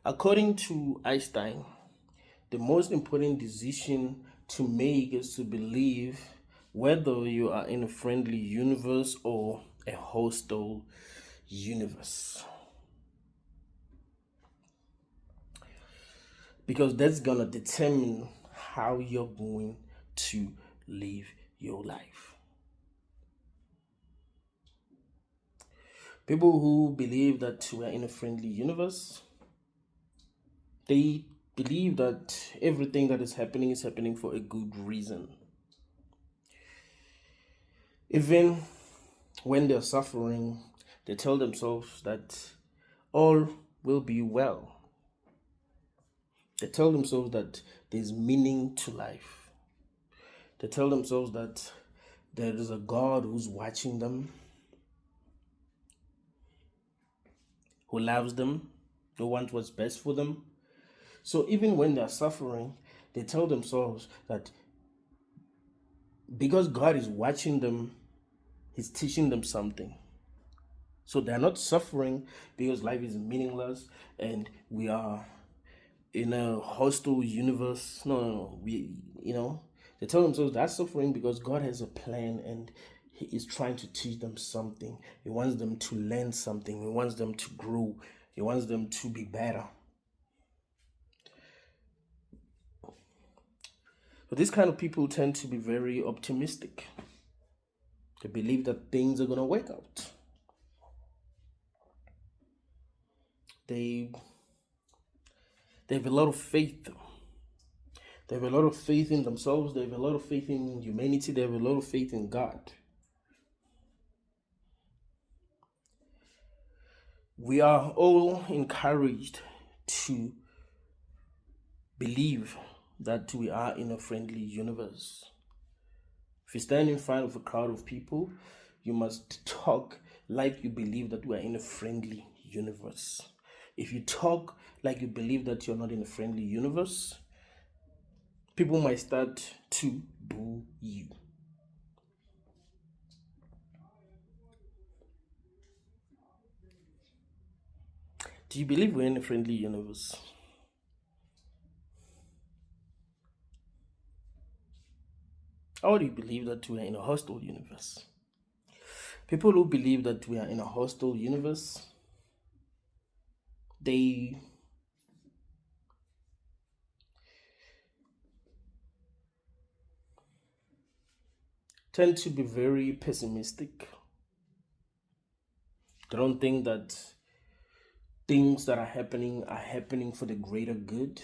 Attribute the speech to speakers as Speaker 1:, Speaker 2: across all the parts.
Speaker 1: According to Einstein, the most important decision to make is to believe whether you are in a friendly universe or a hostile universe. Because that's going to determine how you're going to live your life. People who believe that we're in a friendly universe, they believe that everything that is happening for a good reason. Even when they're suffering, they tell themselves that all will be well. They tell themselves that there's meaning to life. They tell themselves that there is a God who's watching them, who loves them, who wants what's best for them. So even when they're suffering, they tell themselves that because God is watching them, He's teaching them something. So they're not suffering because life is meaningless and we are in a hostile universe. No. They tell themselves they're suffering because God has a plan and He is trying to teach them something. He wants them to learn something. He wants them to grow. He wants them to be better. So these kind of people tend to be very optimistic. They believe that things are going to work out. They have a lot of faith. They have a lot of faith in themselves. They have a lot of faith in humanity. They have a lot of faith in God. We are all encouraged to believe that we are in a friendly universe. If you stand in front of a crowd of people, you must talk like you believe that we are in a friendly universe. If you talk like you believe that you're not in a friendly universe, people might start to boo you. Do you believe we're in a friendly universe? Or do you believe that we are in a hostile universe? People who believe that we are in a hostile universe, they tend to be very pessimistic. They don't think that things that are happening for the greater good.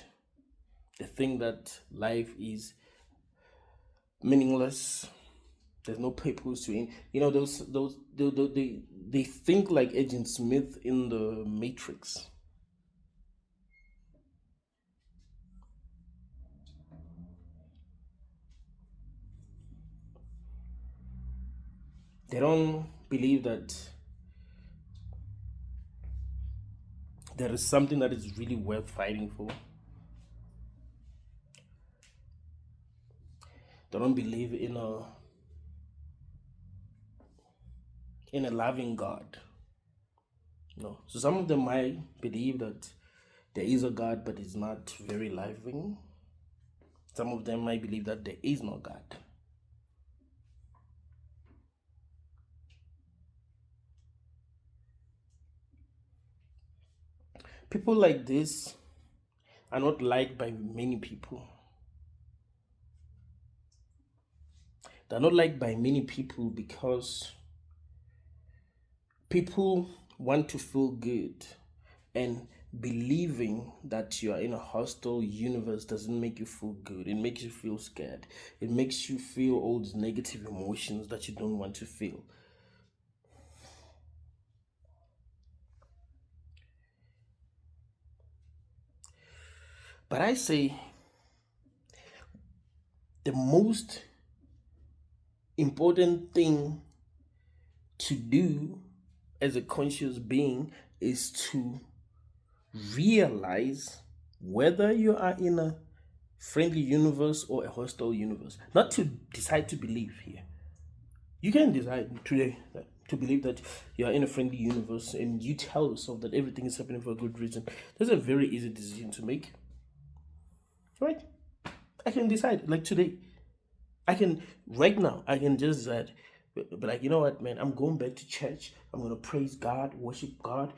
Speaker 1: They think that life is meaningless. There's no purpose to it. They think like Agent Smith in the Matrix. They don't believe that there is something that is really worth fighting for. They don't believe in a loving God. No. So some of them might believe that there is a God, but it's not very loving. Some of them might believe that there is no God. People like this are not liked by many people. They're not liked by many people because people want to feel good, and believing that you are in a hostile universe doesn't make you feel good. It makes you feel scared. It makes you feel all these negative emotions that you don't want to feel. But I say the most important thing to do as a conscious being is to realize whether you are in a friendly universe or a hostile universe. Not to decide to believe here. You can decide today that to believe that you are in a friendly universe and you tell yourself that everything is happening for a good reason. That's a very easy decision to make, right? I can decide, like today. I can right now. I can just decide, but like, you know what, man? I'm going back to church. I'm gonna praise God, worship God.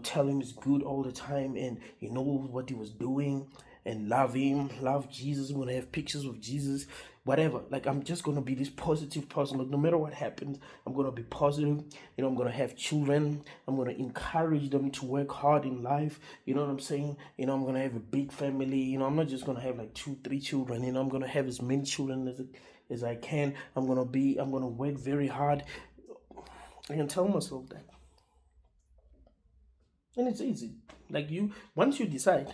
Speaker 1: Tell Him He's good all the time, and what He was doing, and love Him, love Jesus. I'm gonna have pictures of Jesus, whatever. Like, I'm just gonna be this positive person. Like, no matter what happens, I'm gonna be positive. I'm gonna have children. I'm gonna encourage them to work hard in life. You know what I'm saying? I'm gonna have a big family. I'm not just gonna have like 2, 3 children. I'm gonna have as many children as I can. I'm gonna work very hard. I can tell myself that. And it's easy. Like, once you decide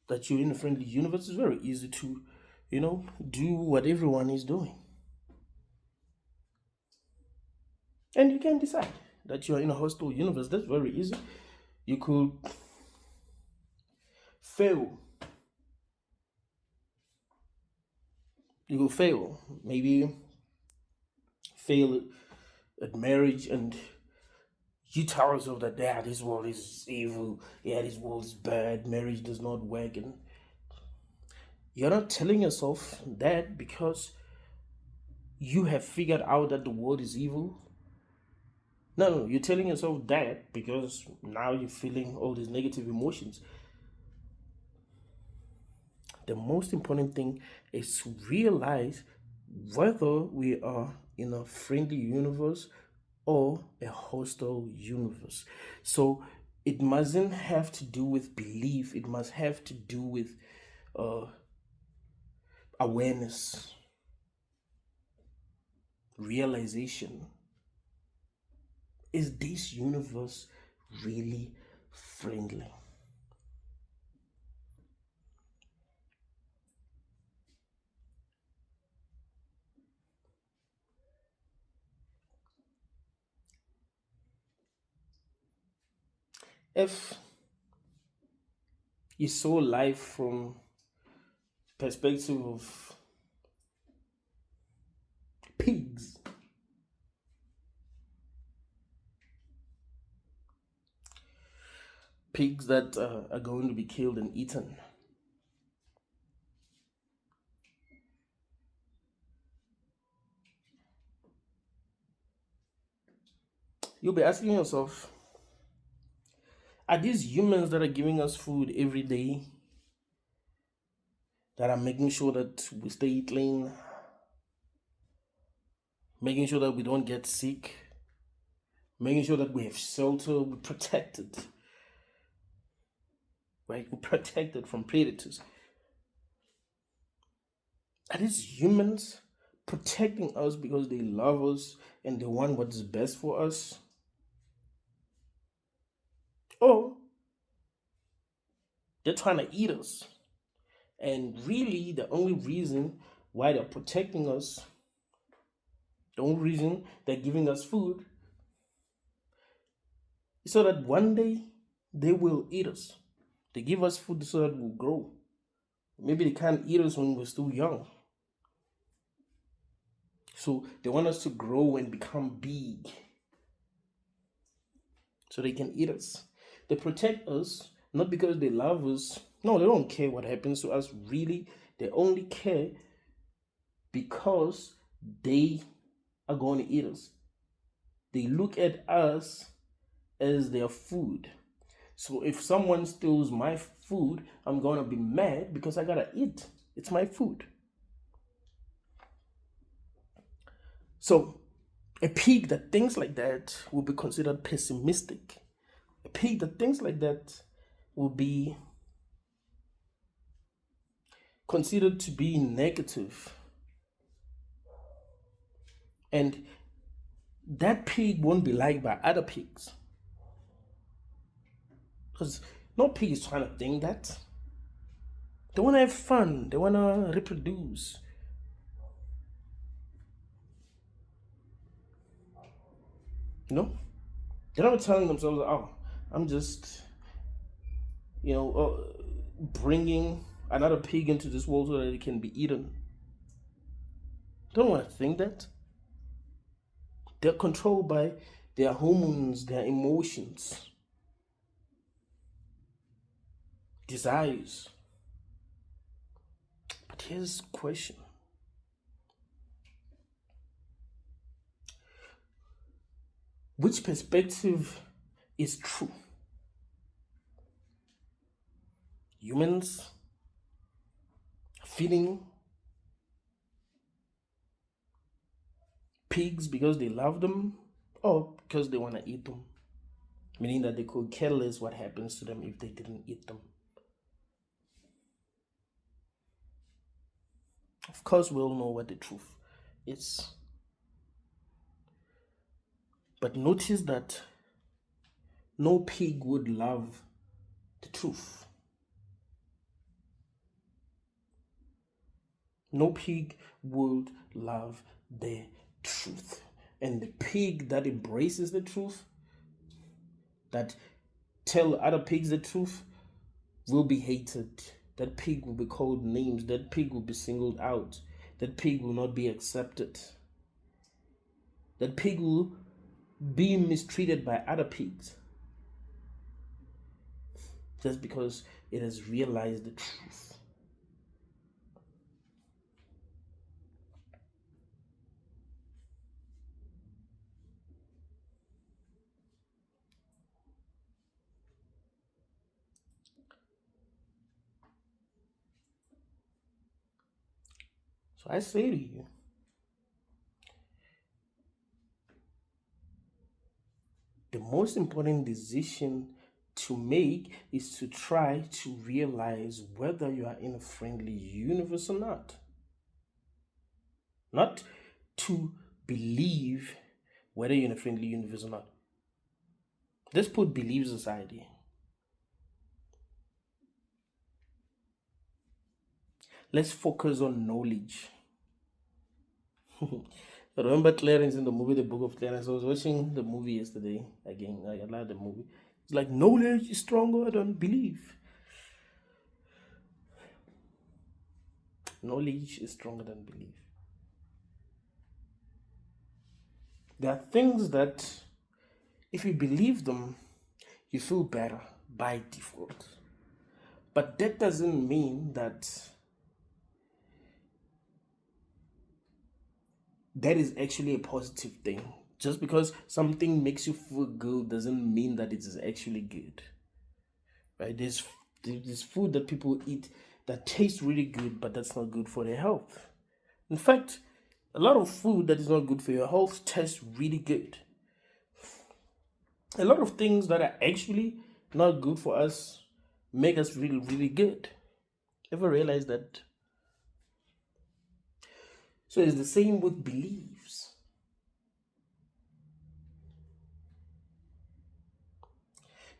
Speaker 1: that you're in a friendly universe, it's very easy to, do what everyone is doing. And you can decide that you're in a hostile universe. That's very easy. You could fail. You could fail. Maybe fail at marriage, and you tell yourself that, yeah, this world is evil. Yeah, this world is bad. Marriage does not work. And you're not telling yourself that because you have figured out that the world is evil. No, you're telling yourself that because now you're feeling all these negative emotions. The most important thing is to realize whether we are in a friendly universe or a hostile universe. So it mustn't have to do with belief, it must have to do with awareness, realization. Is this universe really friendly? If you saw life from perspective of pigs, that are going to be killed and eaten, you'll be asking yourself, are these humans that are giving us food every day, that are making sure that we stay clean, making sure that we don't get sick, making sure that we have shelter, we're protected, right? We're protected from predators. Are these humans protecting us because they love us and they want what is best for us? Or they're trying to eat us? And really, the only reason why they're protecting us, the only reason they're giving us food, is so that one day they will eat us. They give us food so that we'll grow. Maybe they can't eat us when we're still young. So they want us to grow and become big so they can eat us. They protect us not because they love us. No, they don't care what happens to us, really. They only care because they are going to eat us. They look at us as their food. So if someone steals my food, I'm going to be mad because I got to eat. It's my food. So a pig that thinks like that will be considered pessimistic. A pig that thinks like that will be considered to be negative. And that pig won't be liked by other pigs. Because no pig is trying to think that. They want to have fun. They want to reproduce. They're not telling themselves, oh, I'm just, bringing another pig into this world so that it can be eaten. They don't want to think that. They're controlled by their hormones, their emotions, desires. But here's the question. Which perspective is true? Humans feeding pigs because they love them or because they want to eat them? Meaning that they could care less what happens to them if they didn't eat them. Of course, we all know what the truth is. But notice that no pig would love the truth. No pig would love the truth. And the pig that embraces the truth, that tell other pigs the truth, will be hated. That pig will be called names. That pig will be singled out. That pig will not be accepted. That pig will be mistreated by other pigs just because it has realized the truth. So I say to you, the most important decision to make is to try to realize whether you are in a friendly universe or not. Not to believe whether you're in a friendly universe or not. Let's put beliefs aside here. Let's focus on knowledge. I remember Clarence in the movie The Book of Clarence. I was watching the movie yesterday. Again, I like the movie. It's like knowledge is stronger than belief. Knowledge is stronger than belief. There are things that if you believe them, you feel better by default. But that doesn't mean that that is actually a positive thing. Just because something makes you feel good doesn't mean that it is actually good. Right? There's food that people eat that tastes really good, but that's not good for their health. In fact, a lot of food that is not good for your health tastes really good. A lot of things that are actually not good for us make us really, really good. Ever realize that? So it's the same with beliefs.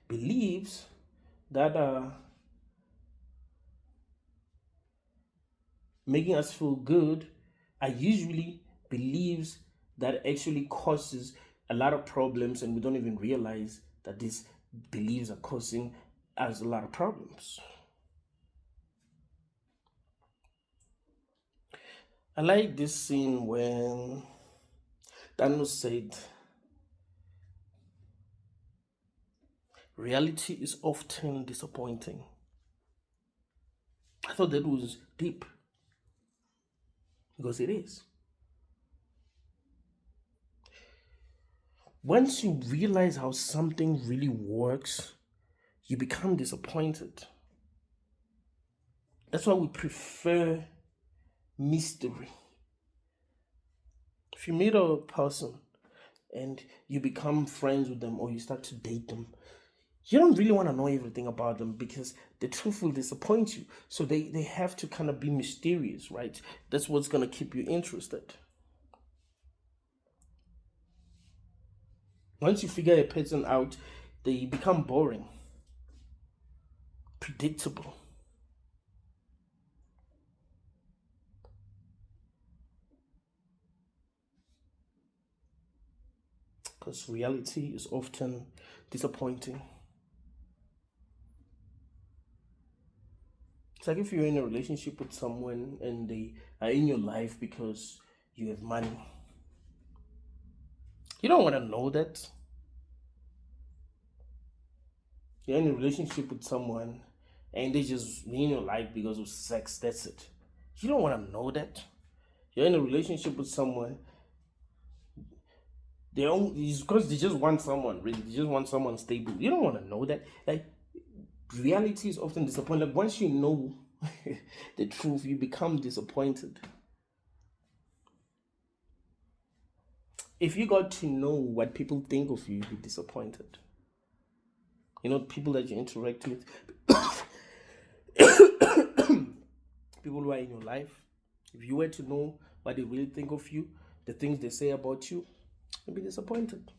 Speaker 1: Beliefs that are making us feel good are usually beliefs that actually causes a lot of problems, and we don't even realize that these beliefs are causing us a lot of problems. I like this scene when Thanos said, reality is often disappointing. I thought that was deep, because it is. Once you realize how something really works, you become disappointed. That's why we prefer mystery. If you meet a person and you become friends with them or you start to date them, you don't really want to know everything about them because the truth will disappoint you. So they have to kind of be mysterious, right? That's what's going to keep you interested. Once you figure a person out, they become boring, predictable. Because reality is often disappointing. It's like if you're in a relationship with someone and they are in your life because you have money. You don't want to know that. You're in a relationship with someone and they just in your life because of sex. That's it. You don't want to know that. You're in a relationship with someone. They don't, it's because they just want someone. Really, they just want someone stable. You don't want to know that. Like, reality is often disappointing. Like, once you know the truth, you become disappointed. If you got to know what people think of you, you'd be disappointed. You know, people that you interact with, people who are in your life, if you were to know what they really think of you, the things they say about you, you'd be disappointed.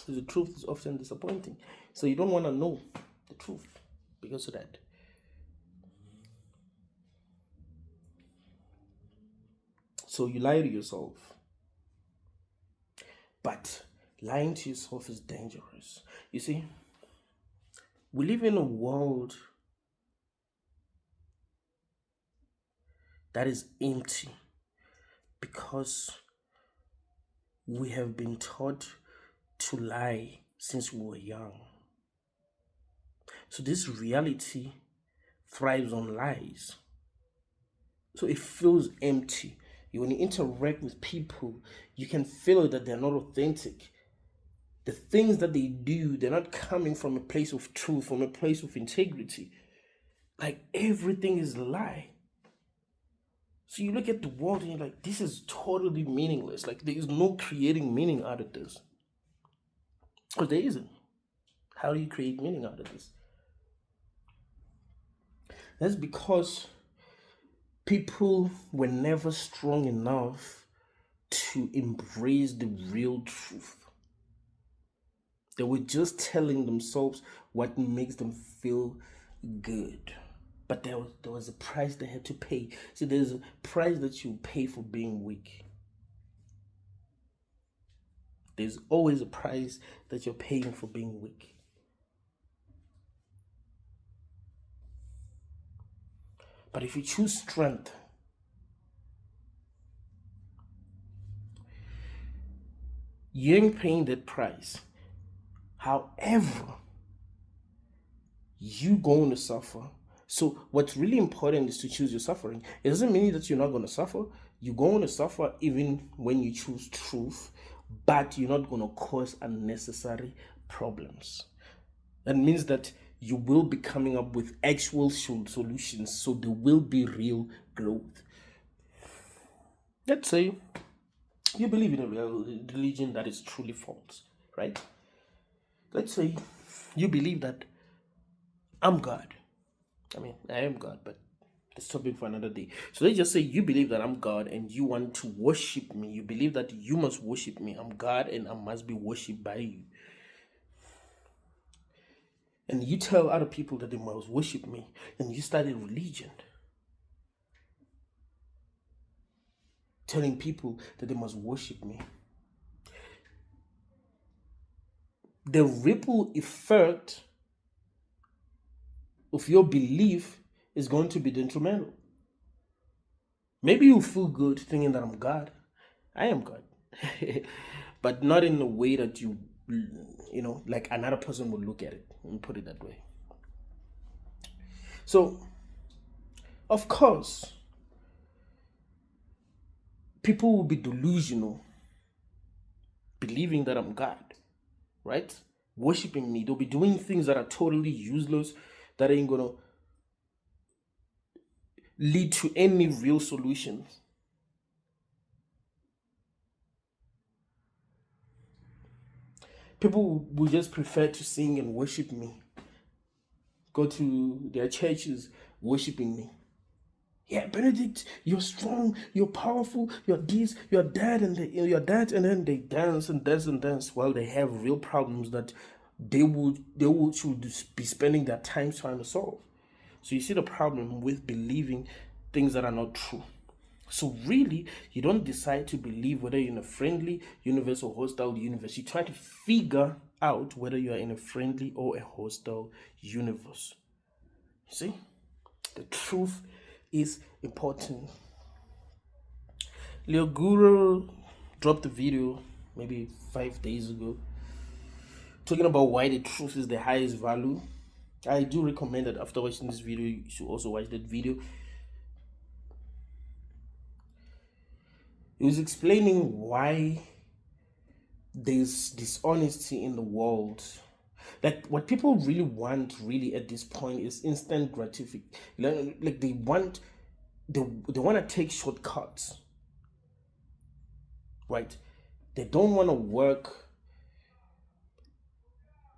Speaker 1: The truth is often disappointing. So you don't want to know the truth because of that. So you lie to yourself. But lying to yourself is dangerous. You see, we live in a world that is empty because we have been taught to lie since we were young. So this reality thrives on lies. So it feels empty. When you interact with people, you can feel that they're not authentic. The things that they do, they're not coming from a place of truth, from a place of integrity. Like, everything is a lie. So you look at the world and you're like, this is totally meaningless. Like, there is no creating meaning out of this. Because there isn't. How do you create meaning out of this? That's because people were never strong enough to embrace the real truth. They were just telling themselves what makes them feel good. But there was a price they had to pay. See, there's a price that you pay for being weak. There's always a price that you're paying for being weak. But if you choose strength, you ain't paying that price. However, you're going to suffer. So what's really important is to choose your suffering. It doesn't mean that you're not going to suffer. You're going to suffer even when you choose truth, but you're not going to cause unnecessary problems. That means that you will be coming up with actual solutions, so there will be real growth. Let's say you believe in a religion that is truly false, right? Let's say you believe that I'm God. I mean, I am God, but that's topic for another day. So let's just say you believe that I'm God and you want to worship me. You believe that you must worship me. I'm God and I must be worshipped by you. And you tell other people that they must worship me, and you start a religion telling people that they must worship me. The ripple effect of your belief is going to be detrimental. Maybe you feel good thinking that I'm God. I am God. But not in a way that you know, like another person would look at it. Let me put it that way. So, of course, people will be delusional, believing that I'm God, right? Worshipping me. They'll be doing things that are totally useless, that ain't gonna lead to any real solutions. People will just prefer to sing and worship me, go to their churches worshiping me. Yeah, Benedict, you're strong, you're powerful, you're this, you're that, and you're that, and then they dance and dance and dance while they have real problems that they should be spending their time trying to solve. So you see the problem with believing things that are not true. So really, you don't decide to believe whether you're in a friendly universe or hostile universe. You try to figure out whether you are in a friendly or a hostile universe. You see, the truth is important. Leo Guru dropped a video maybe 5 days ago, talking about why the truth is the highest value. I do recommend that after watching this video, you should also watch that video. He was explaining why there's dishonesty in the world. Like what people really want really at this point is instant gratification. Like they want to take shortcuts, right? They don't want to work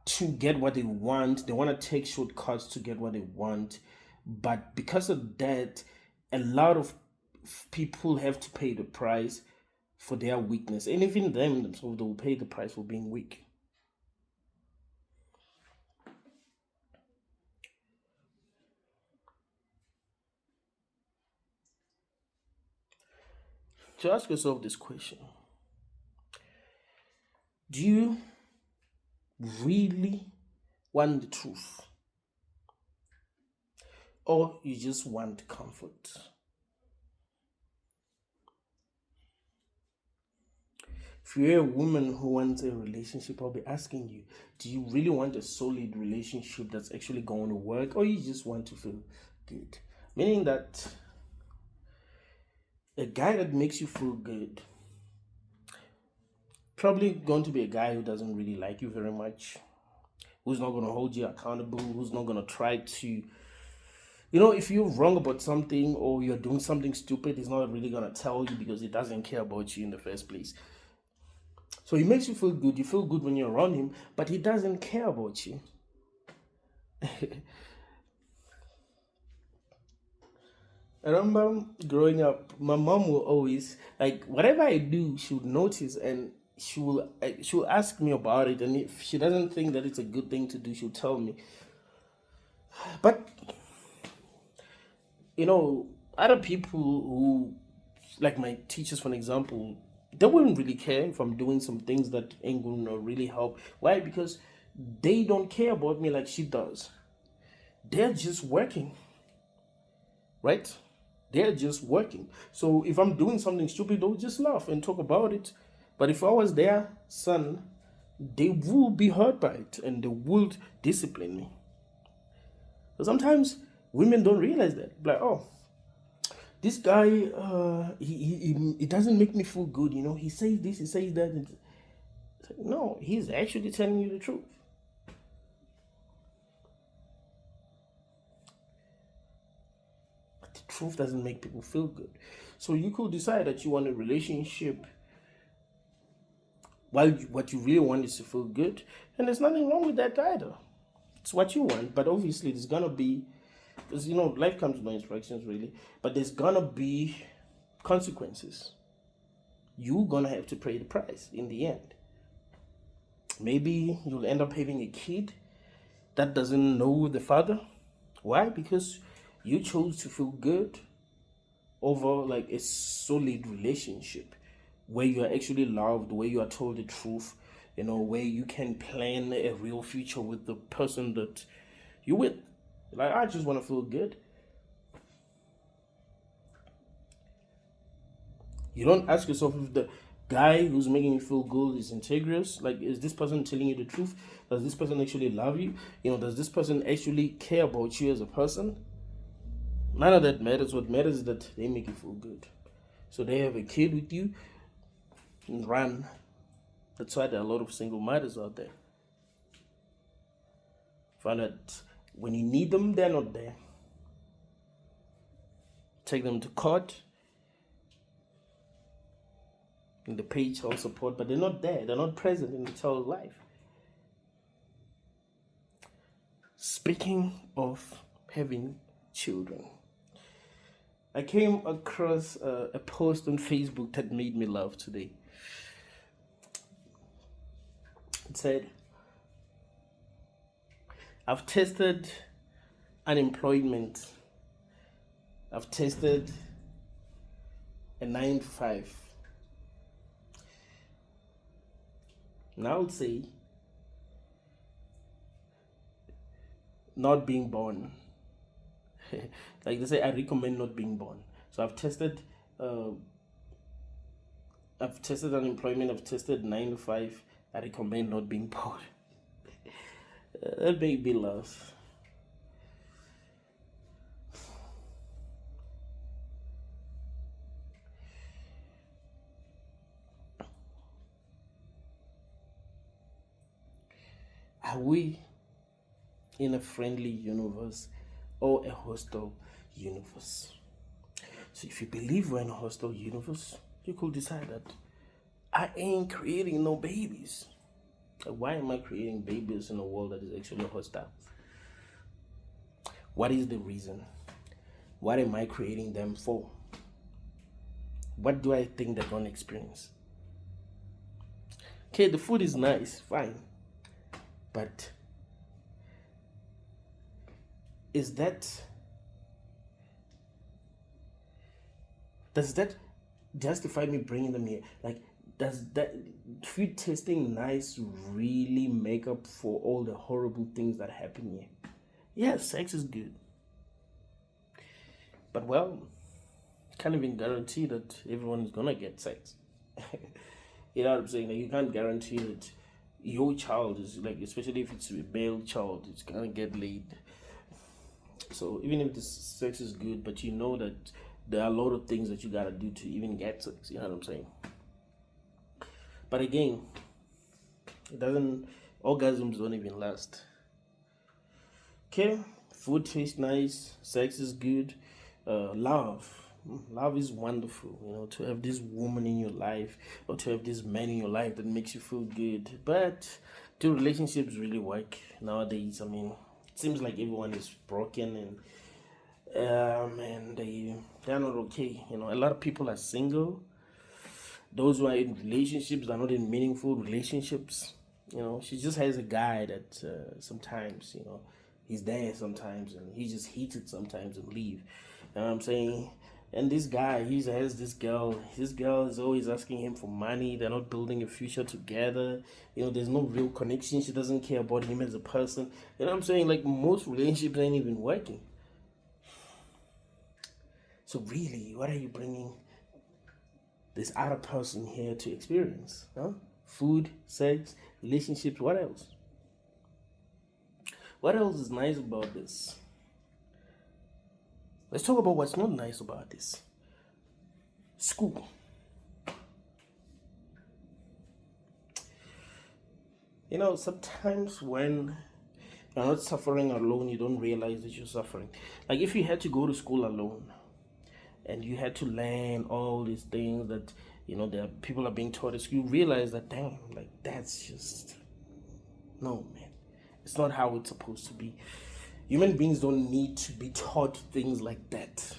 Speaker 1: to get what they want. They want to take shortcuts to get what they want. But because of that, a lot of people have to pay the price for their weakness. And even them themselves, they will pay the price for being weak. So ask yourself this question. Do you really want the truth? Or you just want comfort? If you're a woman who wants a relationship, I'll be asking you, do you really want a solid relationship that's actually going to work, or you just want to feel good? Meaning that a guy that makes you feel good probably going to be a guy who doesn't really like you very much, who's not going to hold you accountable, who's not going to try to, if you're wrong about something or you're doing something stupid, he's not really going to tell you because he doesn't care about you in the first place. So he makes you feel good. You feel good when you're around him, but he doesn't care about you. I remember growing up, my mom will always, like, whatever I do, she would notice and she'll ask me about it. And if she doesn't think that it's a good thing to do, she'll tell me. But, other people who, like my teachers, for example, they wouldn't really care if I'm doing some things that ain't gonna really help. Why? Because they don't care about me like she does. They're just working, right? They're just working. So if I'm doing something stupid, they'll just laugh and talk about it. But if I was their son, they will be hurt by it and they would discipline me. So sometimes women don't realize that. Like, oh, this guy, he doesn't make me feel good. He says this, he says that. No, he's actually telling you the truth. But the truth doesn't make people feel good. So you could decide that you want a relationship while what you really want is to feel good. And there's nothing wrong with that either. It's what you want, but obviously there's gonna be, because life comes with no instructions really, but there's gonna be consequences. You're gonna have to pay the price in the end. Maybe you'll end up having a kid that doesn't know the father. Why? Because you chose to feel good over like a solid relationship where you are actually loved, where you are told the truth, where you can plan a real future with the person that you're with. Like, I just want to feel good. You don't ask yourself if the guy who's making you feel good is integrous. Like, is this person telling you the truth? Does this person actually love you? Does this person actually care about you as a person? None of that matters. What matters is that they make you feel good. So they have a kid with you and run. That's why there are a lot of single mothers out there. Find out when you need them, they're not there. Take them to court and they pay child support, but they're not there. They're not present in the child's life. Speaking of having children, I came across a post on Facebook that made me laugh today. It said, I've tested unemployment. I've tested a 9 to 5. Now I would say not being born. Like they say, I recommend not being born. So I've tested I've tested unemployment. I've tested 9 to 5. I recommend not being bored. That made me laugh. Are we in a friendly universe or a hostile universe? So if you believe we're in a hostile universe, you could decide that I ain't creating no babies. Why am I creating babies in a world that is actually hostile? What is the reason? What am I creating them for? What do I think they're gonna experience? Okay, the food is nice, fine. But does that justify me bringing them here? Like, does that food tasting nice really make up for all the horrible things that happen here? Yes, sex is good. But well, can't even guarantee that everyone is gonna get sex. You know what I'm saying? Like, you can't guarantee that your child is, like, especially if it's a male child, it's gonna get laid. So even if the sex is good, but you know that there are a lot of things that you gotta do to even get sex. You know what I'm saying? But again, it doesn't. Orgasms don't even last. Okay, food tastes nice, sex is good, love is wonderful. You know, to have this woman in your life or to have this man in your life that makes you feel good. But do relationships really work nowadays? I mean, it seems like everyone is broken and they're not okay. You know, a lot of people are single. Those who are in relationships are not in meaningful relationships. You know, she just has a guy that sometimes, you know, he's there sometimes and he just hits it sometimes and leave. You know what I'm saying? And this guy, he has this girl. His girl is always asking him for money. They're not building a future together. You know, there's no real connection. She doesn't care about him as a person. You know what I'm saying? Like, most relationships ain't even working. So really, what are you bringing this other person here to experience? Huh? Food, sex, relationships, what else? What else is nice about this? Let's talk about what's not nice about this. School. You know, sometimes when you're not suffering alone, you don't realize that you're suffering. Like, if you had to go to school alone and you had to learn all these things that, you know, that people are being taught at school, you realize that, damn, like, that's just, no, man. It's not how it's supposed to be. Human beings don't need to be taught things like that.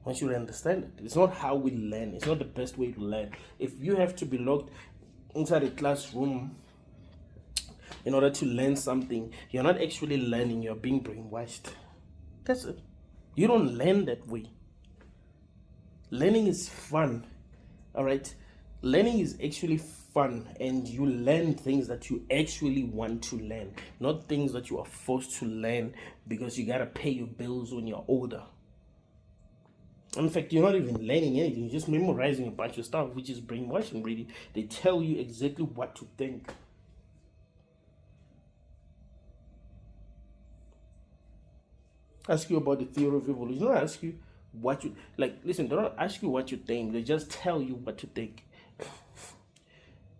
Speaker 1: Once you understand it, it's not how we learn. It's not the best way to learn. If you have to be locked inside a classroom in order to learn something, you're not actually learning, you're being brainwashed. That's it. You don't learn that way. Learning is fun. All right? Learning is actually fun, and you learn things that you actually want to learn, not things that you are forced to learn because you gotta pay your bills when you're older. In fact, you're not even learning anything, you're just memorizing a bunch of stuff, which is brainwashing, really. They tell you exactly what to think. Ask you about the theory of evolution. They don't ask you what you, like, listen, they don't ask you what you think, they just tell you what to think.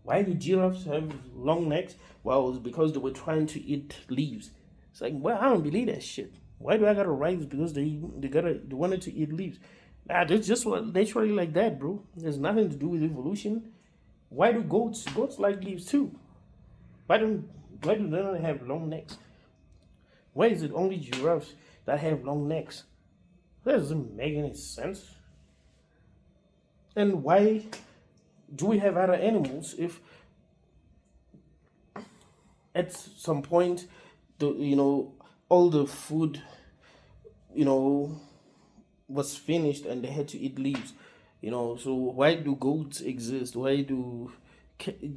Speaker 1: Why do giraffes have long necks? Well, it's because they were trying to eat leaves. It's like, well, I don't believe that shit. Why do I gotta write because they wanted to eat leaves? Nah, that's just what naturally like that, bro. There's nothing to do with evolution. Why do goats like leaves too? Why do they not have long necks? Why is it only giraffes that have long necks? That doesn't make any sense. And why do we have other animals if at some point all the food was finished and they had to eat leaves? So why do goats exist? What do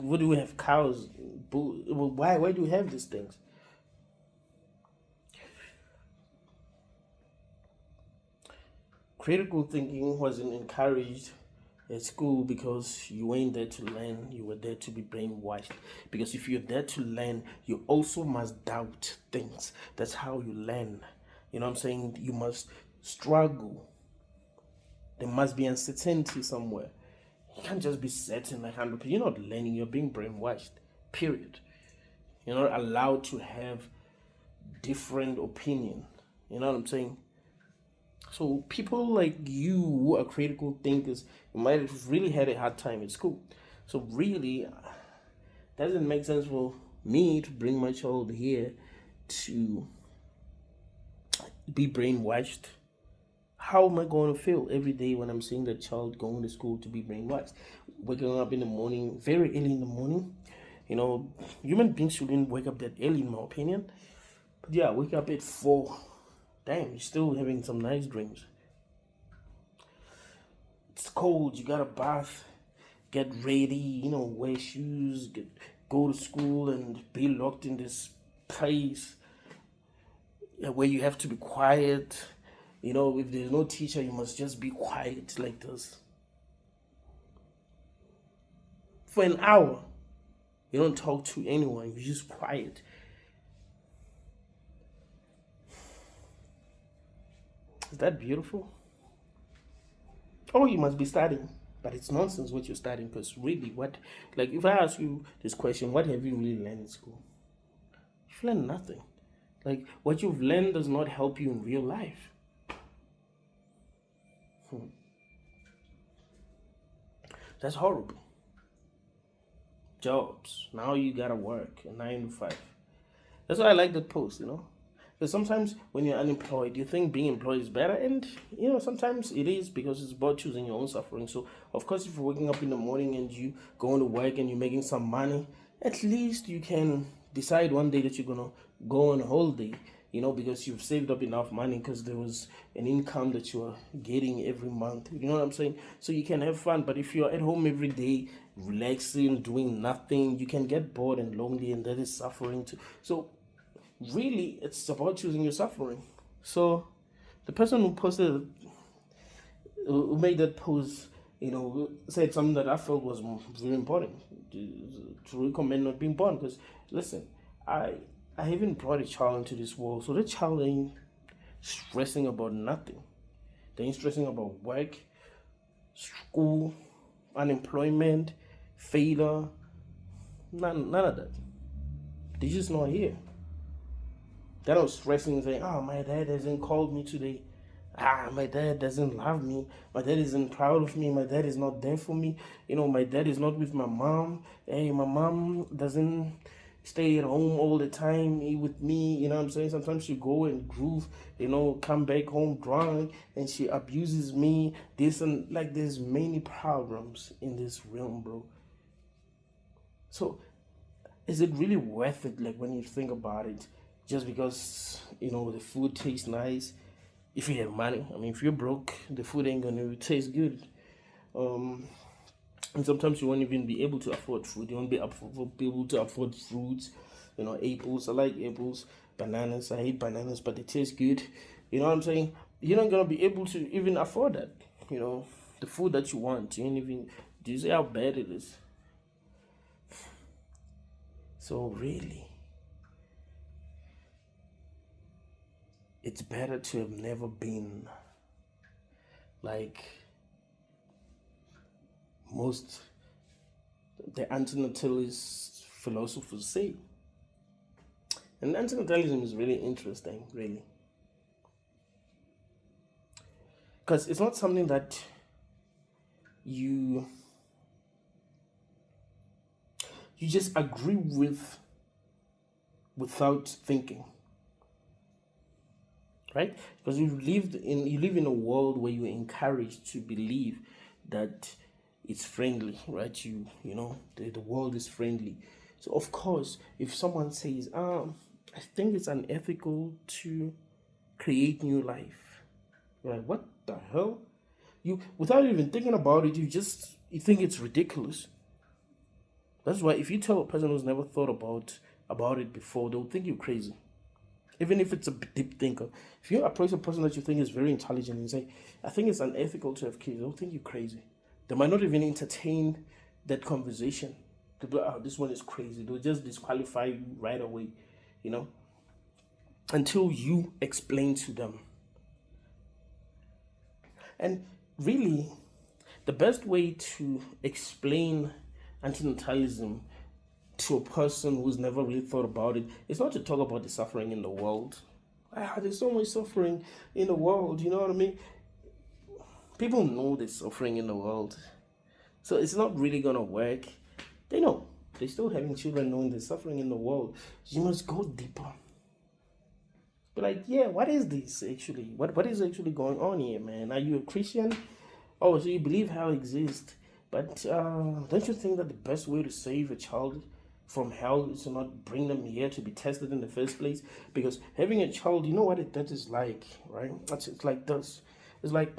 Speaker 1: we have? Cows? Why do we have these things? Critical thinking wasn't encouraged at school because you ain't there to learn, you were there to be brainwashed. Because if you're there to learn, you also must doubt things. That's how you learn. You know what I'm saying? You must struggle. There must be uncertainty somewhere. You can't just be certain like 100%. You're not learning, you're being brainwashed. Period. You're not allowed to have different opinion. You know what I'm saying? So people like you who are critical thinkers, you might have really had a hard time at school. So really, doesn't make sense for me to bring my child here to be brainwashed. How am I going to feel every day when I'm seeing the child going to school to be brainwashed? Waking up in the morning, very early in the morning. You know, human beings shouldn't wake up that early, in my opinion. But yeah, wake up at 4. Damn, you're still having some nice dreams. It's cold, you got a bath, get ready, wear shoes, go to school and be locked in this place where you have to be quiet. If there's no teacher, you must just be quiet like this. For an hour, you don't talk to anyone, you're just quiet. Is that beautiful? Oh, you must be studying. But it's nonsense what you're studying, because really, if I ask you this question, what have you really learned in school? You've learned nothing. Like, what you've learned does not help you in real life. That's horrible. Jobs. Now you gotta work a 9 to 5. That's why I like that post, Because sometimes when you're unemployed, you think being employed is better. And, sometimes it is, because it's about choosing your own suffering. So, of course, if you're waking up in the morning and you going to work and you're making some money, at least you can decide one day that you're going to go on a holiday, because you've saved up enough money because there was an income that you are getting every month. You know what I'm saying? So you can have fun. But if you're at home every day, relaxing, doing nothing, you can get bored and lonely, and that is suffering too. So, really, it's about choosing your suffering. So the person who made that post, said something that I felt was very important to recommend not being born. Because listen, I even brought a child into this world, so the child ain't stressing about nothing. They ain't stressing about work, school, unemployment, failure, none of that. They're just not here. They're not stressing and saying, oh, my dad hasn't called me today. My dad doesn't love me. My dad isn't proud of me. My dad is not there for me. My dad is not with my mom. Hey, my mom doesn't stay at home all the time with me. You know what I'm saying? Sometimes she go and groove, come back home drunk, and she abuses me. There's many problems in this realm, bro. So, is it really worth it, when you think about it? Just because, the food tastes nice, if you have money. I mean, if you're broke, the food ain't gonna taste good. And sometimes you won't even be able to afford food. You won't be able to afford fruits, apples. I like apples, bananas. I hate bananas, but they taste good. You know what I'm saying? You're not gonna be able to even afford that. The food that you want. You ain't even. Do you see how bad it is? So really, it's better to have never been like most the antinatalist philosophers say. And antinatalism is really interesting, really. Because it's not something that you just agree with without thinking. Right? Because you live in a world where you're encouraged to believe that it's friendly, right? The world is friendly. So of course, if someone says, I think it's unethical to create new life, you're like, what the hell? You, without even thinking about it, you think it's ridiculous. That's why if you tell a person who's never thought about it before, they'll think you're crazy. Even if it's a deep thinker. If you approach a person that you think is very intelligent and say, I think it's unethical to have kids, they'll think you're crazy. They might not even entertain that conversation. They'll be like, oh, this one is crazy. They'll just disqualify you right away, you know, until you explain to them. And really, the best way to explain antinatalism to a person who's never really thought about it is not to talk about the suffering in the world. There's so much suffering in the world, you know what I mean? People know there's suffering in the world. So it's not really gonna work. They know. They're still having children knowing there's suffering in the world. You must go deeper. But like, yeah, what is this actually? What is actually going on here, man? Are you a Christian? Oh, so you believe hell exists. But don't you think that the best way to save a child from hell is to not bring them here to be tested in the first place? Because having a child, you know what that is like, right? It's like this. It's like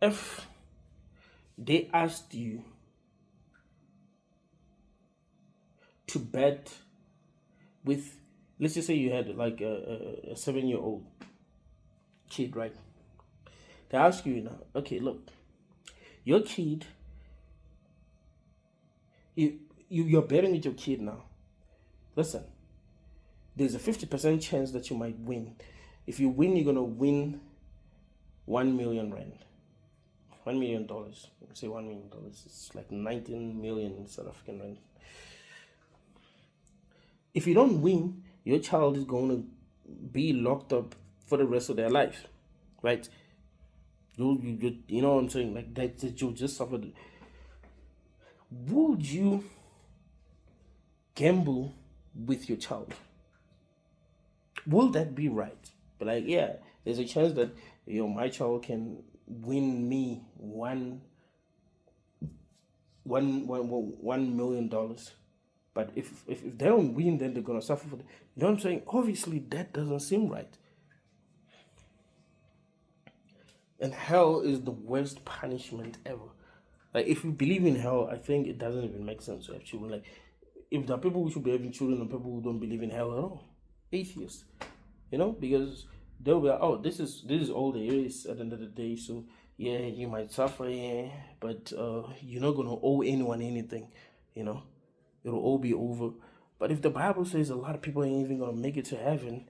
Speaker 1: if they asked you to bet with, let's just say you had like a 7-year-old kid, right? They ask you now, okay, look, your kid, you're betting with your kid now. Listen, there's a 50% chance that you might win. If you win, you're gonna win 1 million rand. $1 million. Say $1 million. It's like 19 million South African rand. If you don't win, your child is going to be locked up for the rest of their life, right? You know what I'm saying? Like that you just suffered. Would you gamble with your child? Will that be right? But like, yeah, there's a chance that my child can win me $1 million. But if they don't win, then they're gonna suffer for it. You know what I'm saying? Obviously, that doesn't seem right. And hell is the worst punishment ever. Like, if you believe in hell, I think it doesn't even make sense to have children. Like, if there are people who should be having children and people who don't believe in hell at all, atheists, you know, because they'll be like, oh, this is all there is at the end of the day. So yeah, you might suffer, yeah, but you're not gonna owe anyone anything, you know. It'll all be over. But if the Bible says a lot of people ain't even gonna make it to heaven,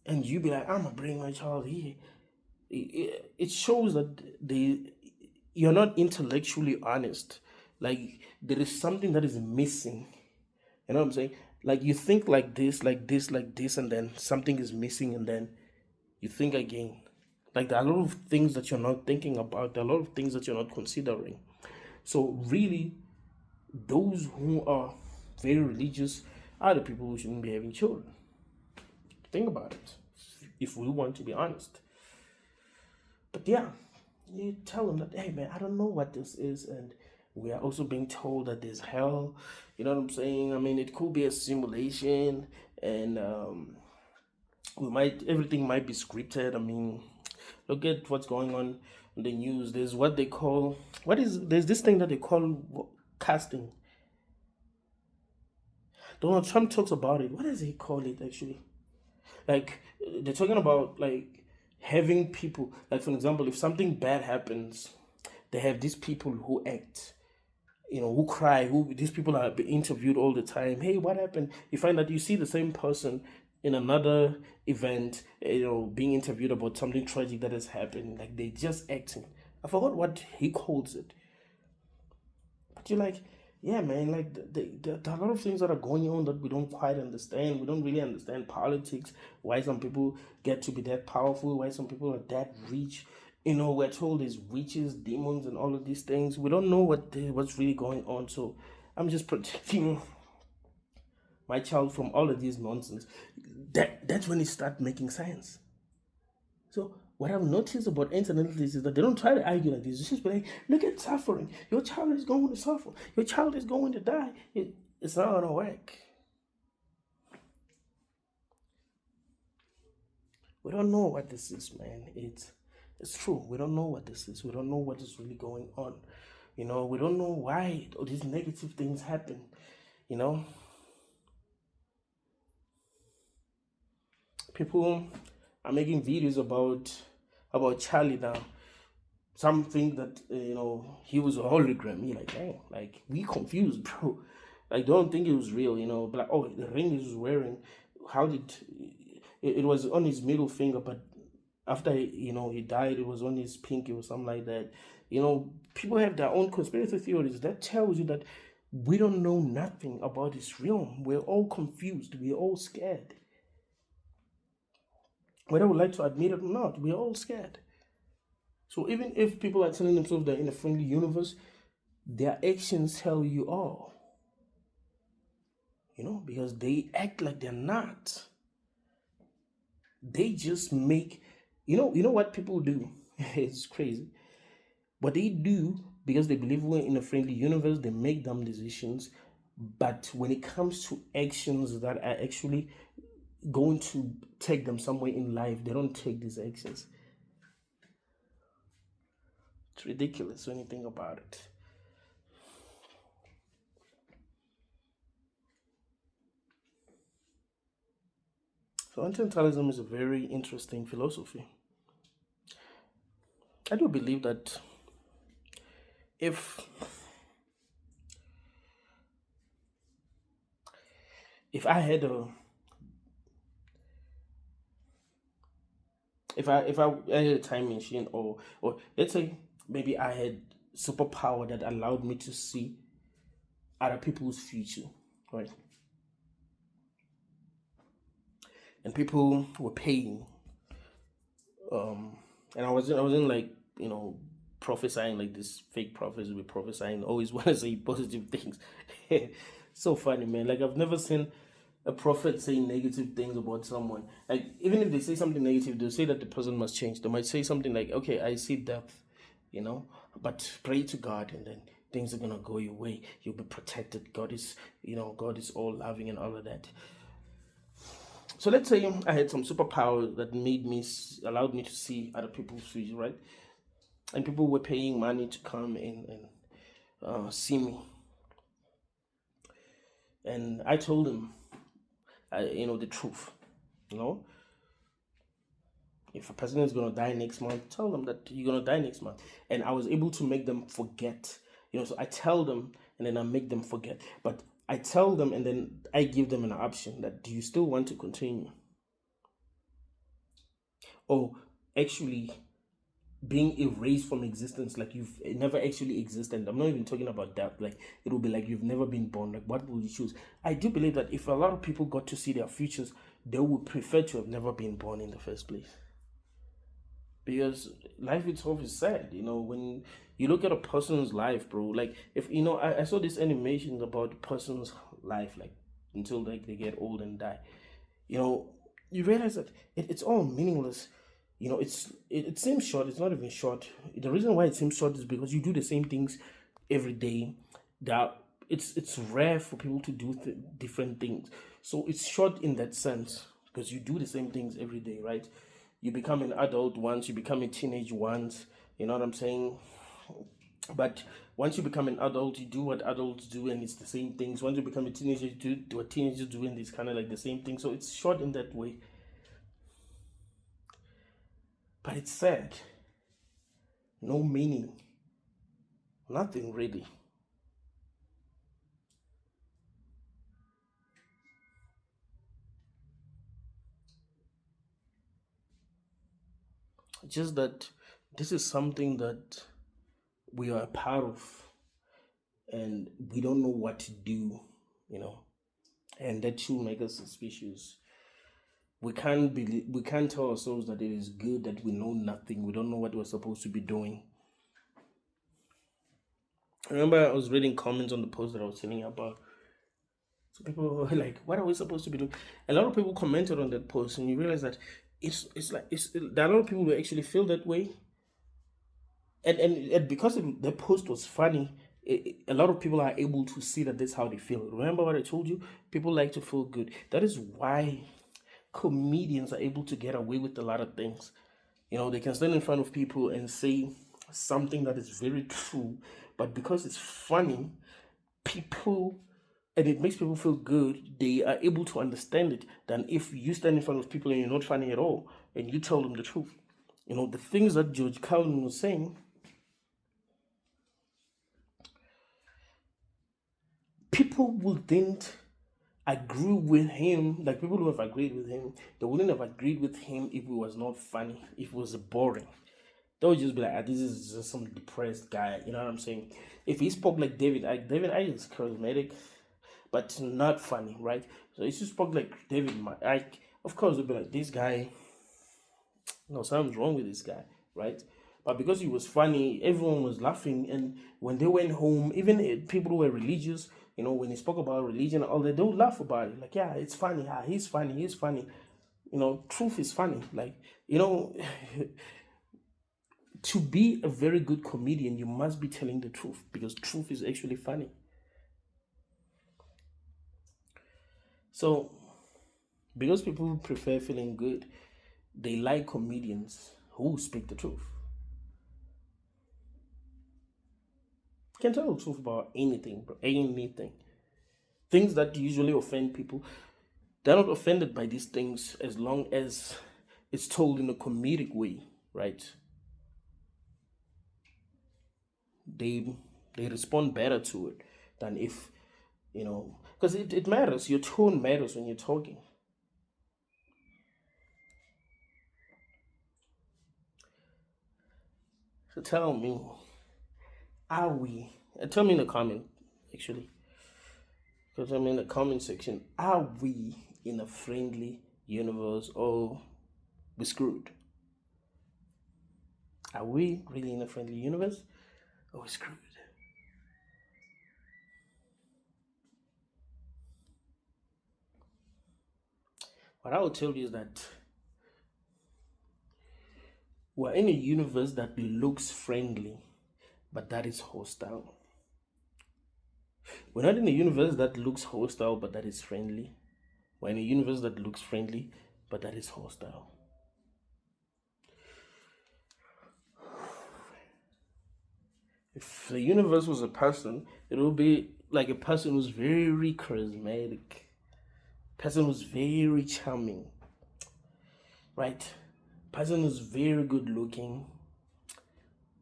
Speaker 1: and you be like, I'm gonna bring my child here, it shows that you're not intellectually honest. Like, there is something that is missing. You know what I'm saying? Like, you think like this, like this, like this, and then something is missing, and then you think again. Like, there are a lot of things that you're not thinking about. There are a lot of things that you're not considering. So really, those who are very religious are the people who shouldn't be having children. Think about it, if we want to be honest. But yeah, you tell them that, hey man, I don't know what this is, and we are also being told that there's hell. You know what I'm saying? I mean, it could be a simulation, and everything might be scripted. I mean, look at what's going on in the news. There's what they call there's this thing that they call casting. Donald Trump talks about it. What does he call it actually? Like, they're talking about like having people, like, for example, if something bad happens, they have these people who act, who cry, these people are being interviewed all the time. Hey, what happened? You find that you see the same person in another event, being interviewed about something tragic that has happened. Like, they're just acting. I forgot what he calls it. But you're like, yeah, man, like, there are a lot of things that are going on that we don't quite understand. We don't really understand politics, why some people get to be that powerful, why some people are that rich. We're told there's witches, demons, and all of these things. We don't know what's really going on. So I'm just protecting my child from all of this nonsense. That's when it starts making sense. So what I've noticed about antinatalists is that they don't try to argue like this. It's just like, look at suffering. Your child is going to suffer. Your child is going to die. It's not going to work. We don't know what this is, man. It's true. We don't know what this is. We don't know what is really going on. We don't know why all these negative things happen. People are making videos about Charlie now. Some think that he was a hologram. He like, dang, like we confused, bro. I don't think it was real, But like, oh, the ring he was wearing, how did it was on his middle finger, but after he died, it was on his pinky or something like that. People have their own conspiracy theories that tells you that we don't know nothing about this realm. We're all confused. We're all scared. Whether we like to admit it or not, we're all scared. So even if people are telling themselves they're in a friendly universe, their actions tell you all. Because they act like they're not. They just make, you know what people do? It's crazy. What they do, because they believe we're in a friendly universe, they make dumb decisions. But when it comes to actions that are actually going to take them somewhere in life, they don't take these actions. It's ridiculous when you think about it. So Antinatalism is a very interesting philosophy. I do believe that if I had a time machine, or let's say maybe I had superpower that allowed me to see other people's future, right? And people were paying, and I wasn't like prophesying like this fake prophets were prophesying. Always want to say positive things. So funny, man. Like I've never seen a prophet say negative things about someone. Like even if they say something negative, they'll say that the person must change. They might say something like, "Okay, I see death, but pray to God, and then things are gonna go your way. You'll be protected. God is all loving and all of that." So let's say I had some superpower that allowed me to see other people's future, right? And people were paying money to come in and see me. And I told them, the truth. If a person is gonna die next month, tell them that you're gonna die next month. And I was able to make them forget. So I tell them and then I make them forget. But I tell them and then I give them an option that, do you still want to continue? Or actually being erased from existence, like you've never actually existed. I'm not even talking about that. Like it will be like you've never been born. Like what will you choose? I do believe that if a lot of people got to see their futures, they would prefer to have never been born in the first place. Because life itself is sad, when you look at a person's life, bro. Like if I saw this animation about a person's life, like until like they get old and die. You realize that it's all meaningless. It seems short. It's not even short. The reason why it seems short is because you do the same things every day. That it's rare for people to do different things. So it's short in that sense because you do the same things every day, right? You become an adult once, you become a teenage once. You know what I'm saying? But once you become an adult, you do what adults do, and it's the same things. Once you become a teenager, you do what teenagers do, and it's kind of like the same thing. So it's short in that way. But it's sad. No meaning. Nothing really. Just that this is something that we are a part of and we don't know what to do, and that should make us suspicious. We can't tell ourselves that it is good that we know nothing. We don't know what we're supposed to be doing. I remember I was reading comments on the post that I was telling you about. So people were like, "What are we supposed to be doing?" A lot of people commented on that post, and you realize that there are a lot of people who actually feel that way. And because the post was funny, a lot of people are able to see that that's how they feel. Remember what I told you? People like to feel good. That is why comedians are able to get away with a lot of things. They can stand in front of people and say something that is very true, but because it's funny, and it makes people feel good, they are able to understand it than if you stand in front of people and you're not funny at all and you tell them the truth. The things that George Carlin was saying, people wouldn't agree with him. Like people who have agreed with him, they wouldn't have agreed with him if it was not funny, if it was boring. They would just be like, this is just some depressed guy. You know what I'm saying? If he spoke like David Icke is charismatic, but not funny, right? So if you spoke like David Icke, of course, they'd be like, this guy, no, something's wrong with this guy, right? But because he was funny, everyone was laughing. And when they went home, even people who were religious, when he spoke about religion, all that, they would laugh about it. Like, yeah, it's funny. Ah, he's funny. He's funny. Truth is funny. Like, to be a very good comedian, you must be telling the truth because truth is actually funny. So, because people prefer feeling good, they like comedians who speak the truth. Can tell the truth about anything, bro. Anything. Things that usually offend people, they're not offended by these things as long as it's told in a comedic way, right? They respond better to it than if, because it matters. Your tone matters when you're talking. So tell me, are we? Tell me in the comment, actually. Because I'm in the comment section. Are we in a friendly universe or we screwed? Are we really in a friendly universe or we screwed? What I will tell you is that we're in a universe that looks friendly, but that is hostile. We're not in a universe that looks hostile, but that is friendly. We're in a universe that looks friendly, but that is hostile. If the universe was a person, it would be like a person who's very charismatic, person who's very charming, right? Person who's very good looking,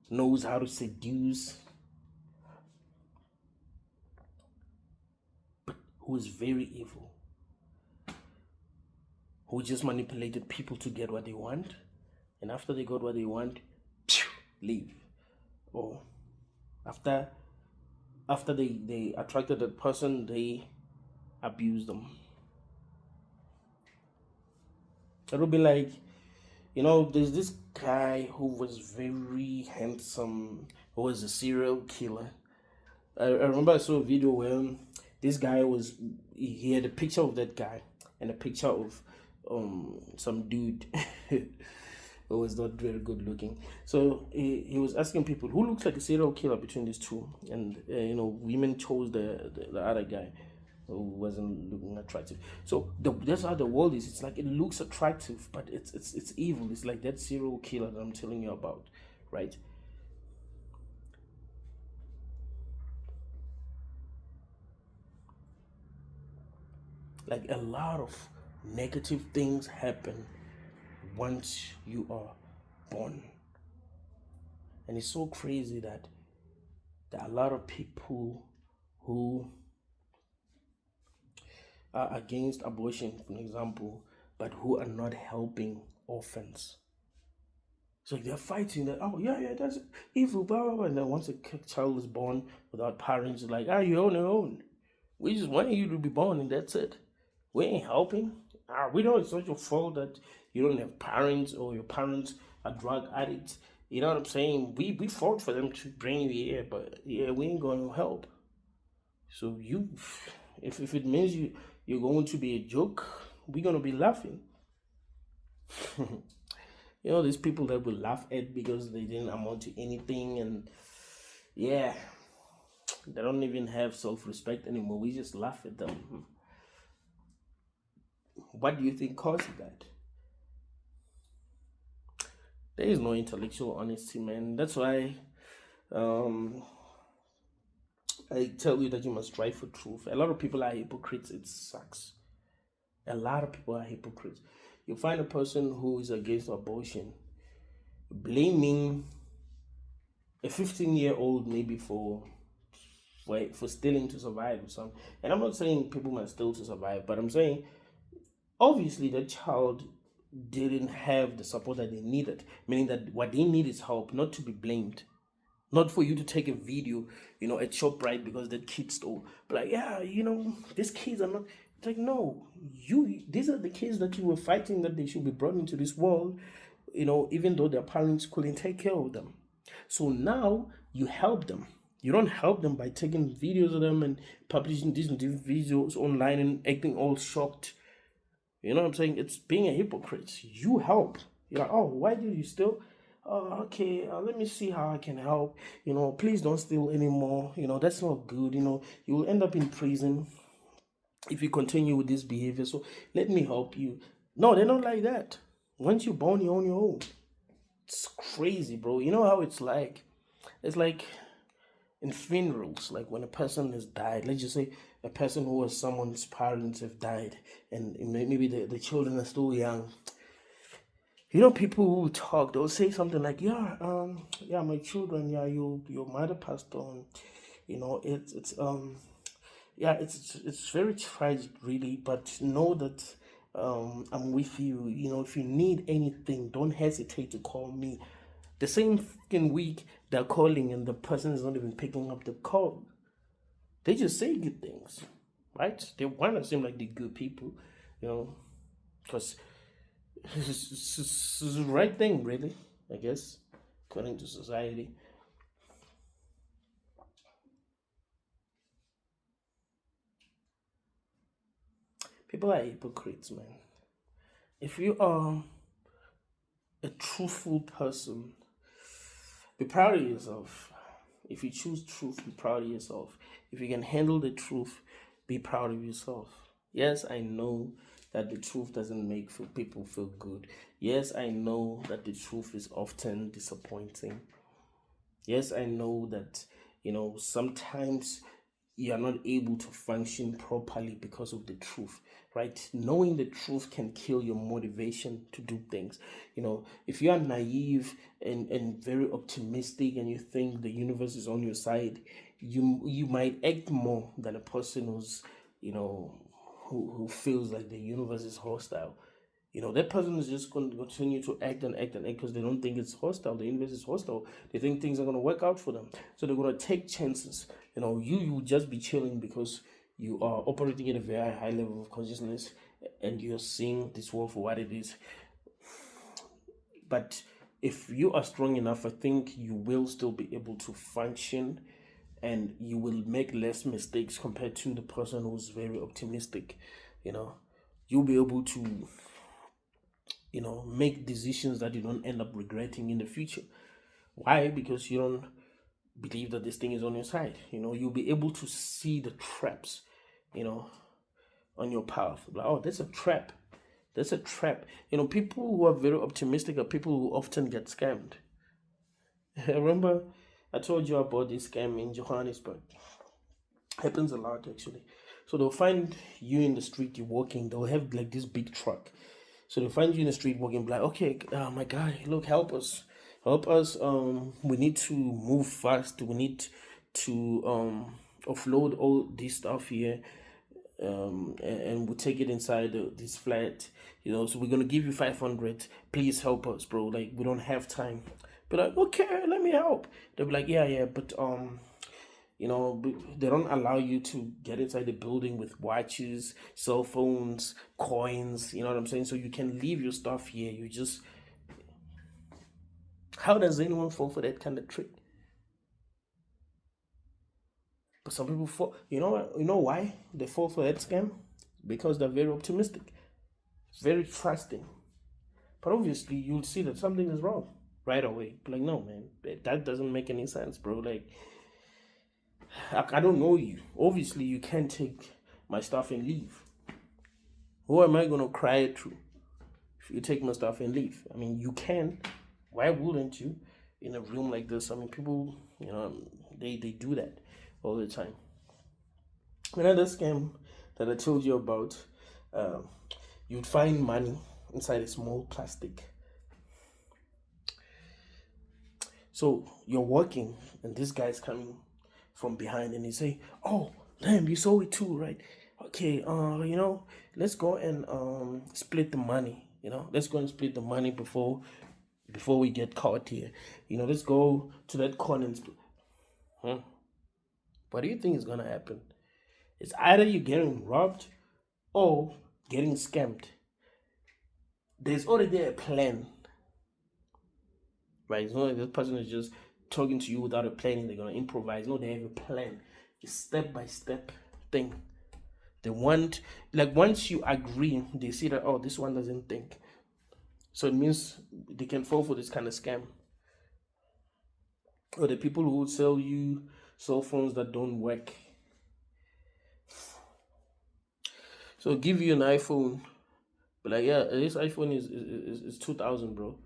Speaker 1: knows how to seduce, but who is very evil, who just manipulated people to get what they want, and after they got what they want, leave. Or after they attracted that person, they abuse them. It'll be like, there's this guy who was very handsome, who was a serial killer. I remember I saw a video where this guy he had a picture of that guy and a picture of some dude who was not very good looking. So he was asking people who looks like a serial killer between these two, and women chose the other guy who wasn't looking attractive. So that's how the world is. It's like it looks attractive, but it's evil. It's like that serial killer that I'm telling you about, right? Like a lot of negative things happen once you are born. And it's so crazy that there are a lot of people who are against abortion, for example, but who are not helping orphans. So they're fighting that, oh, yeah, that's evil, blah, blah, blah. And then once a child is born without parents, it's like, you're on your own. We just want you to be born and that's it. We ain't helping. We know it's not your fault that you don't have parents or your parents are drug addicts. You know what I'm saying? We fought for them to bring you here, but yeah, we ain't going to help. So if it means you're going to be a joke, we're going to be laughing. These people that will laugh at because they didn't amount to anything, and yeah, they don't even have self-respect anymore. We just laugh at them. What do you think caused that? There is no intellectual honesty, man. That's why I tell you that you must strive for truth. A lot of people are hypocrites. It sucks. A lot of people are hypocrites. You find a person who is against abortion blaming a 15-year-old maybe for for stealing to survive or something. And I'm not saying people must steal to survive, but I'm saying obviously that child didn't have the support that they needed, meaning that what they need is help, not to be blamed. Not for you to take a video, at ShopRite because that kid stole. But like, yeah, these kids are not. It's like, no, these are the kids that you were fighting that they should be brought into this world, even though their parents couldn't take care of them. So now you help them. You don't help them by taking videos of them and publishing these videos online and acting all shocked. You know what I'm saying? It's being a hypocrite. You help. You're like, oh, why did you steal? Oh, okay, let me see how I can help. Please don't steal anymore. That's not good. You will end up in prison if you continue with this behavior. So let me help you. No, they're not like that. Once you're born, you're on your own. It's crazy, bro. You know how it's like? It's like in funerals, like when a person has died, let's just say a person who has someone's parents have died, and maybe the children are still young. People who talk, they'll say something like, yeah, my children, yeah, your mother passed on. It's very tragic, really, but know that I'm with you. If you need anything, don't hesitate to call me. The same fucking week they're calling and the person is not even picking up the call. They just say good things, right? They want to seem like they're good people, because it's the right thing, really, I guess, according to society. People are hypocrites, man. If you are a truthful person, be proud of yourself. If you choose truth, be proud of yourself. If you can handle the truth, be proud of yourself. Yes, I know that the truth doesn't make people feel good. Yes, I know that the truth is often disappointing. Yes, I know that, sometimes you are not able to function properly because of the truth, right? Knowing the truth can kill your motivation to do things. If you are naive and very optimistic and you think the universe is on your side, you might act more than a person who's, who feels like the universe is hostile. That person is just going to continue to act and act and act because they don't think it's hostile. The universe is hostile. They think things are going to work out for them. So they're going to take chances. You will just be chilling because you are operating at a very high level of consciousness and you're seeing this world for what it is. But if you are strong enough, I think you will still be able to function and you will make less mistakes compared to the person who's very optimistic. You'll be able to make decisions that you don't end up regretting in the future. Why? Because you don't believe that this thing is on your side. You'll be able to see the traps, on your path. Like, oh, that's a trap. That's a trap. People who are very optimistic are people who often get scammed. Remember, I told you about this scam in Johannesburg. Happens a lot, actually. So they'll find you in the street, you're walking, they'll have like this big truck. So they find you in the street walking, like, okay, my guy, look, help us. We need to move fast. We need to offload all this stuff here. And we'll take it inside this flat. So we're gonna give you 500. Please help us, bro. Like, we don't have time. But like, okay, let me help. They'll be like, yeah, but they don't allow you to get inside the building with watches, cell phones, coins, you know what I'm saying? So you can leave your stuff here. How does anyone fall for that kind of trick? But some people fall, you know why they fall for that scam? Because they're very optimistic, very trusting. But obviously you'll see that something is wrong right away. But like, no, man, that doesn't make any sense, bro. Like, I don't know you. Obviously, you can't take my stuff and leave. Who am I going to cry it to if you take my stuff and leave? I mean, you can. Why wouldn't you? In a room like this, I mean, people, they do that all the time. Another scam that I told you about, you'd find money inside a small plastic. So you're working, and this guy's coming from behind and they say, "Oh, damn, you saw it too, right? Okay, let's go and split the money. Let's go and split the money before we get caught here. Let's go to that corner and split." Huh? What do you think is gonna happen? It's either you getting robbed or getting scammed. There's already a plan, right? It's not like this person is just talking to you without a plan and they're gonna improvise. No, they have a plan, a step by step thing. They want, like, once you agree, they see that, oh, this one doesn't think, so it means they can fall for this kind of scam. Or the people who sell you cell phones that don't work. So give you an iPhone, but like, yeah, this iPhone is 2,000, bro.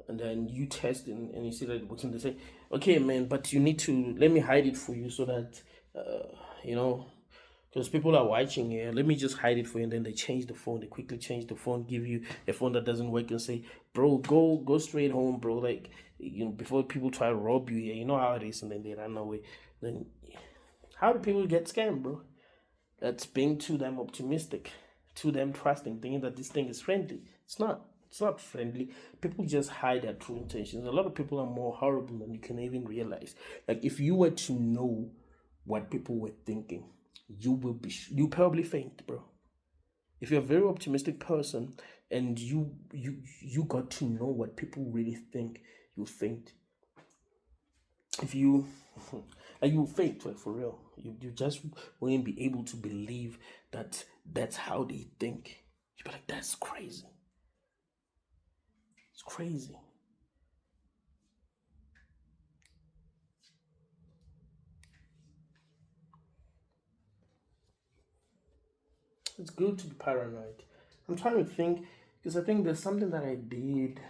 Speaker 1: And then you test and you see that it works, and they say, okay, man, but you need to let me hide it for you so that you know because people are watching here. Let me just hide it for you. And then they change the phone. They quickly change the phone, give you a phone that doesn't work, and say, bro, go straight home, bro. Like, before people try to rob you, you know how it is, and then they run away. Then how do people get scammed, bro? That's being too damn optimistic, too damn trusting, thinking that this thing is friendly. It's not. It's not friendly. People just hide their true intentions. A lot of people are more horrible than you can even realize. Like, if you were to know what people were thinking, you probably faint, bro. If you're a very optimistic person and you got to know what people really think, you faint. If you and you faint, like, for real. You just won't be able to believe that that's how they think. You'll be like, that's crazy. It's crazy. It's good to be paranoid. I'm trying to think, because I think there's something that I did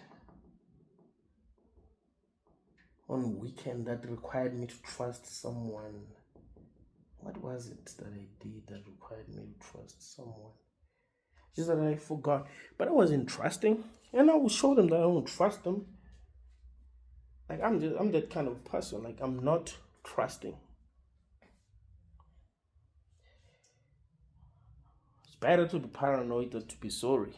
Speaker 1: on weekend that required me to trust someone. What was it that I did that required me to trust someone? Just that I forgot. But I wasn't trusting. And I will show them that I don't trust them. Like, I'm that kind of person. Like, I'm not trusting. It's better to be paranoid than to be sorry.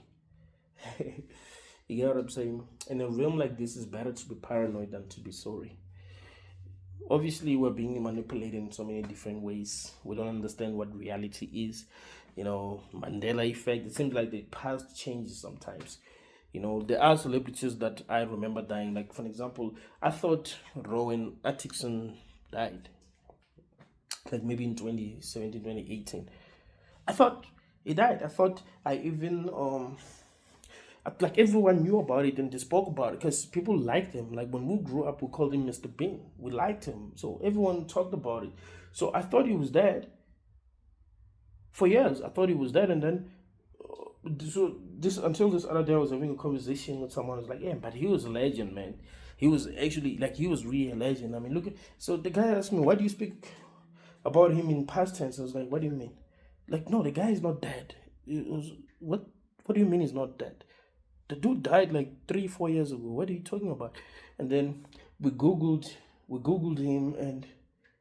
Speaker 1: You get what I'm saying? In a realm like this, it's better to be paranoid than to be sorry. Obviously, we're being manipulated in so many different ways. We don't understand what reality is. Mandela effect. It seems like the past changes sometimes. There are celebrities that I remember dying. Like, for example, I thought Rowan Atkinson died. Like, maybe in 2017, 2018. I thought he died. I thought like, everyone knew about it and they spoke about it because people liked him. Like, when we grew up, we called him Mr. Bean. We liked him, so everyone talked about it. So I thought he was dead for years. I thought he was dead, and then so this until this other day, I was having a conversation with someone. I was like, "Yeah, but he was a legend, man. He was actually, like, he was really a legend." I mean, look at, so the guy asked me, "Why do you speak about him in past tense?" I was like, "What do you mean?" Like, no, the guy is not dead. It was, what do you mean he's not dead? The dude died like 3-4 years ago. What are you talking about? And then we googled him, and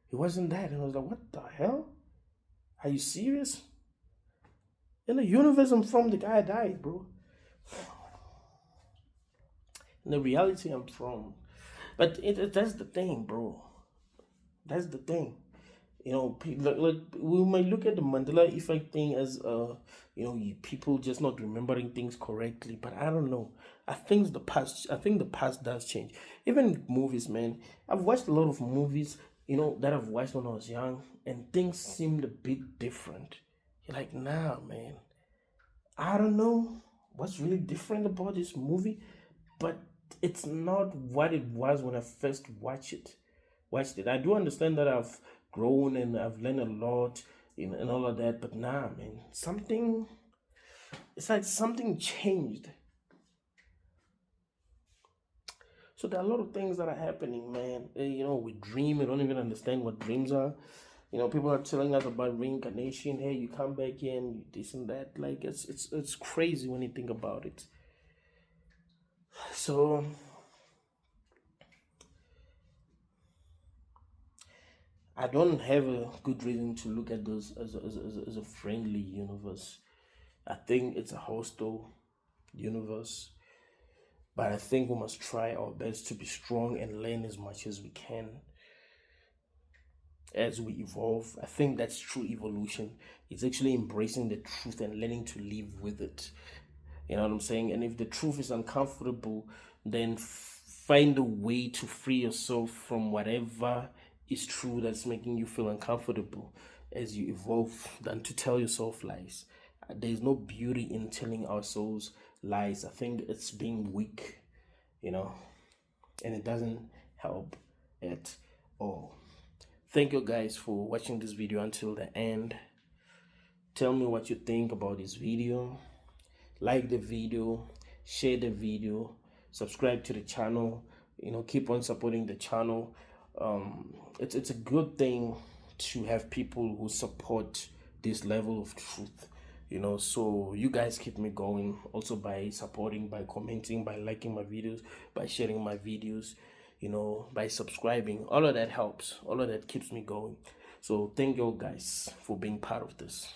Speaker 1: he wasn't dead. And I was like, what the hell? Are you serious? In the universe I'm from, the guy died, bro. In the reality I'm from. But that's the thing, bro. That's the thing. Like, we might look at the Mandela effect thing as people just not remembering things correctly, but I don't know. I think the past does change. Even movies, man. I've watched a lot of movies, that I've watched when I was young, and things seemed a bit different. You're like, nah, man. I don't know what's really different about this movie, but it's not what it was when I first watched it. I do understand that I've grown and I've learned a lot and all of that, but nah, man, it's like something changed. So there are a lot of things that are happening, man. We dream, we don't even understand what dreams are. People are telling us about reincarnation. Hey, you come back here and you this and that. Like, it's crazy when you think about it. So I don't have a good reason to look at this as a friendly universe. I think it's a hostile universe, but I think we must try our best to be strong and learn as much as we can as we evolve. I think that's true evolution. It's actually embracing the truth and learning to live with it. You know what I'm saying? And if the truth is uncomfortable, then find a way to free yourself from whatever is true that's making you feel uncomfortable as you evolve than to tell yourself lies. There's no beauty in telling ourselves lies. I think it's being weak, you know, and it doesn't help at all. Thank you guys for watching this video until the end. Tell me what you think about this video. Like the video, share the video, subscribe to the channel, keep on supporting the channel. It's a good thing to have people who support this level of truth, so you guys keep me going also by supporting, by commenting, by liking my videos, by sharing my videos, by subscribing. All of that helps, all of that keeps me going. So thank you guys for being part of this.